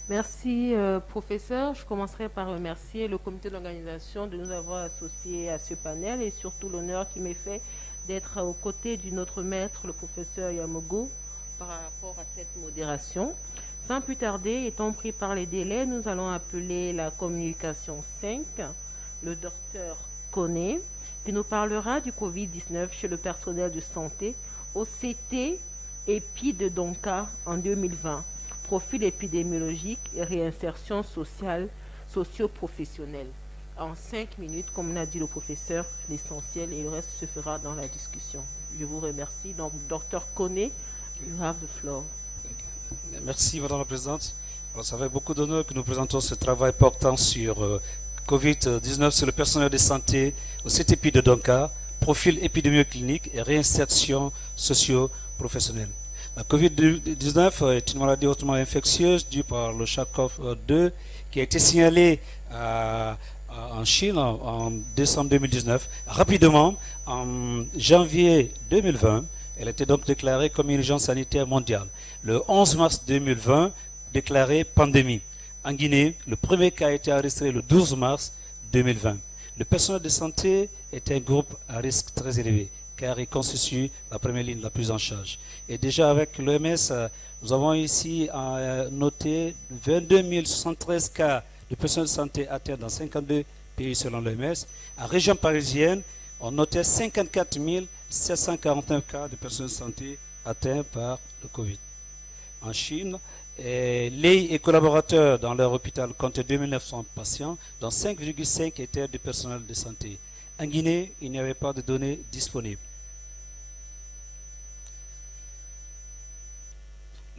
Merci, professeur. Je commencerai par remercier le comité d'organisation de nous avoir associés à ce panel et surtout l'honneur qui m'est fait d'être aux côtés du notre maître, le professeur Yamogo, par rapport à cette modération. Sans plus tarder, étant pris par les délais, nous allons appeler la communication 5, le docteur Koné, qui nous parlera du Covid-19 chez le personnel de santé au CT EPI de Donka en 2020. Profil épidémiologique et réinsertion sociale, socio-professionnelle. En 5 minutes, comme l'a dit le professeur, l'essentiel et le reste se fera dans la discussion. Je vous remercie. Donc, docteur Koné, you have the floor. Merci, Madame la Présidente. Alors, c'est avec beaucoup d'honneur que nous présentons ce travail portant sur Covid-19 sur le personnel de santé au CTP de Donka, profil épidémiologique et réinsertion socio-professionnelle. La Covid-19 est une maladie hautement infectieuse due par le SARS-CoV-2 qui a été signalée en Chine en décembre 2019. Rapidement, en janvier 2020, elle a été donc déclarée comme une urgence sanitaire mondiale. Le 11 mars 2020, déclarée pandémie. En Guinée, le premier cas a été enregistré le 12 mars 2020. Le personnel de santé est un groupe à risque très élevé car il constitue la première ligne la plus en charge. Et déjà avec l'OMS, nous avons ici noté 22 073 cas de personnel de santé atteints dans 52 pays selon l'OMS. En région parisienne, on notait 54 749 cas de personnel de santé atteints par le Covid. En Chine, les et collaborateurs dans leur hôpital comptaient 2900 patients, dont 5,5 étaient du personnel de santé. En Guinée, il n'y avait pas de données disponibles.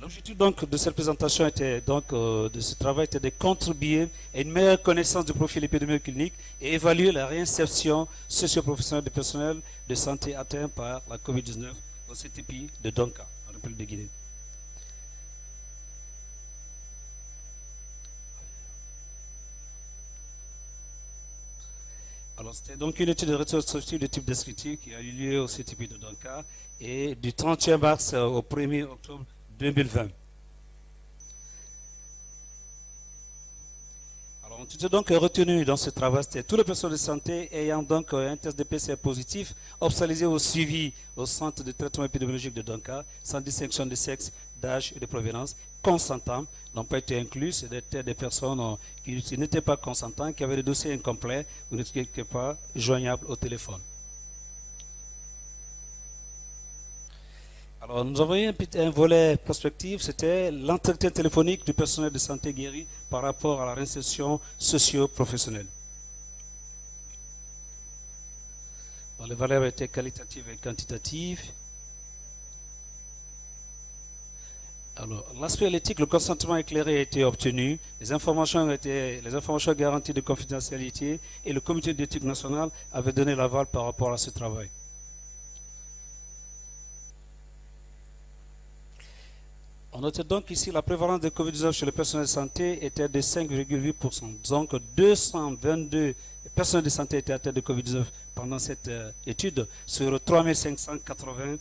L'objectif donc de cette présentation était de ce travail était de contribuer à une meilleure connaissance du profil épidémiologique clinique et évaluer la réinsertion socio-professionnelle du personnel de santé atteint par la COVID-19 au CTP de Donka, en République de Guinée. Alors, c'était donc une étude de rétrospective de type descriptif qui a eu lieu au CTP de Donka et du 31 mars au 1er octobre 2020. Alors, on était donc retenu dans ce travail, c'était tous les personnels de santé ayant donc un test de PCR positif, hospitalisés au suivi au centre de traitement épidémiologique de Donka, sans distinction de sexe, d'âge et de provenance, consentants, n'ont pas été inclus, c'était des personnes qui n'étaient pas consentantes, qui avaient des dossiers incomplets ou n'étaient pas joignables au téléphone. Alors, nous avons eu un volet prospectif, c'était l'entretien téléphonique du personnel de santé guéri par rapport à la réinsertion socio-professionnelle. Les valeurs étaient qualitatives et quantitatives. Alors, l'aspect éthique, le consentement éclairé a été obtenu, les informations garanties de confidentialité et le comité d'éthique national avait donné l'aval par rapport à ce travail. On note donc ici la prévalence de Covid-19 chez le personnel de santé était de 5,8%. Donc 222 personnes de santé étaient atteintes de Covid-19 pendant cette étude sur 3580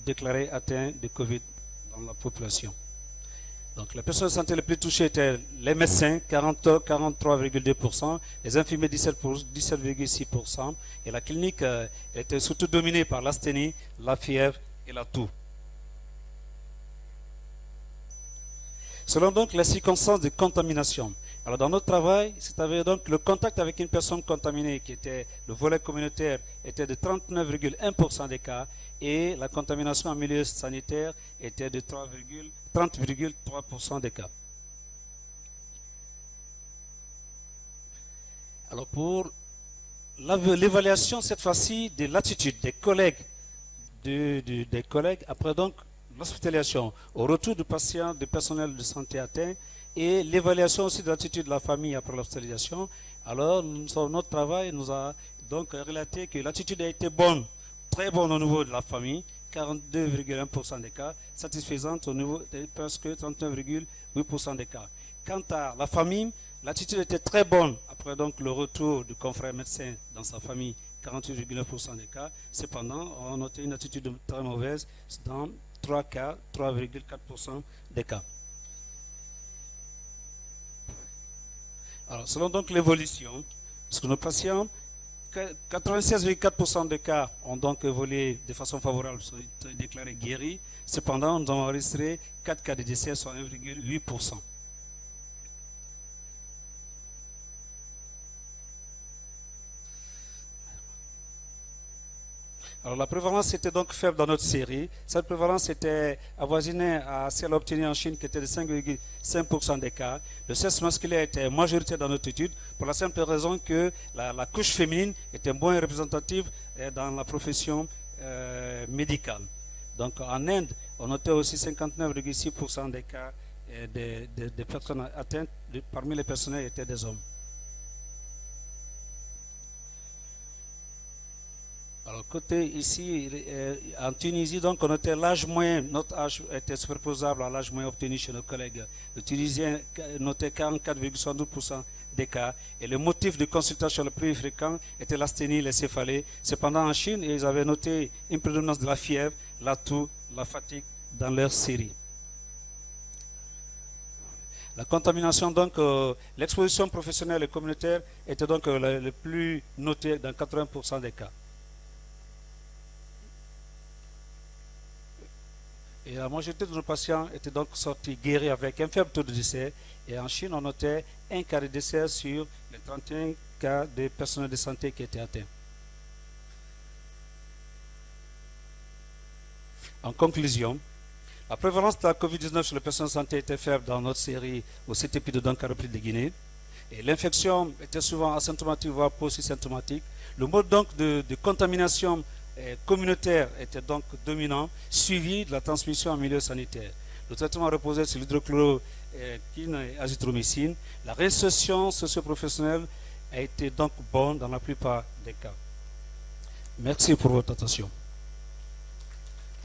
déclarés atteints de Covid dans la population. Donc les personnes de santé les plus touchées étaient les médecins, 43,2%, les infirmiers, 17,6%, et la clinique était surtout dominée par l'asthénie, la fièvre et la toux. Selon donc les circonstances de contamination. Alors dans notre travail, c'est-à-dire donc le contact avec une personne contaminée qui était le volet communautaire était de 39,1% des cas et la contamination en milieu sanitaire était de 30,3% des cas. Alors pour l'évaluation cette fois-ci de l'attitude des collègues, après donc l'hospitalisation, au retour du patient, du personnel de santé atteint et l'évaluation aussi de l'attitude de la famille après l'hospitalisation. Alors, notre travail nous a donc relaté que l'attitude a été bonne, très bonne au niveau de la famille, 42,1% des cas, satisfaisante au niveau de presque 39,8% des cas. Quant à la famille, l'attitude était très bonne après donc le retour du confrère médecin dans sa famille, 48,9% des cas. Cependant, on a noté une attitude très mauvaise dans 3 cas, 3,4% des cas. Alors, selon donc l'évolution, parce que nos patients, 96,4% des cas ont donc évolué de façon favorable, sont déclarés guéris. Cependant, nous avons enregistré 4 cas de décès, soit 1,8%. Alors la prévalence était donc faible dans notre série. Cette prévalence était avoisinée à celle obtenue en Chine qui était de 5,5% des cas. Le sexe masculin était majoritaire dans notre étude pour la simple raison que la couche féminine était moins représentative dans la profession médicale. Donc en Inde, on notait aussi 59,6% des cas des personnes atteintes parmi les personnels étaient des hommes. Alors, côté ici, en Tunisie, donc, on notait l'âge moyen, notre âge était superposable à l'âge moyen obtenu chez nos collègues. Le Tunisien notait 44,72% des cas. Et le motif de consultation le plus fréquent était l'asthénie, les céphalées. Cependant, en Chine, ils avaient noté une prédominance de la fièvre, la toux, la fatigue dans leur série. La contamination, donc, l'exposition professionnelle et communautaire était donc le plus noté dans 80% des cas. Et la majorité de nos patients étaient donc sortis guéris avec un faible taux de décès. Et en Chine, on notait un cas de décès sur les 31 cas de personnel de santé qui étaient atteints. En conclusion, la prévalence de la COVID-19 sur les personnels de santé était faible dans notre série au CTP de Dakar, République de Guinée. Et l'infection était souvent asymptomatique, voire post-symptomatique. Le mode donc de contamination communautaire était donc dominant, suivi de la transmission en milieu sanitaire. Le traitement reposait sur l'hydrochloroquine et azithromycine. La réinsertion socio-professionnelle a été donc bonne dans la plupart des cas. Merci pour votre attention.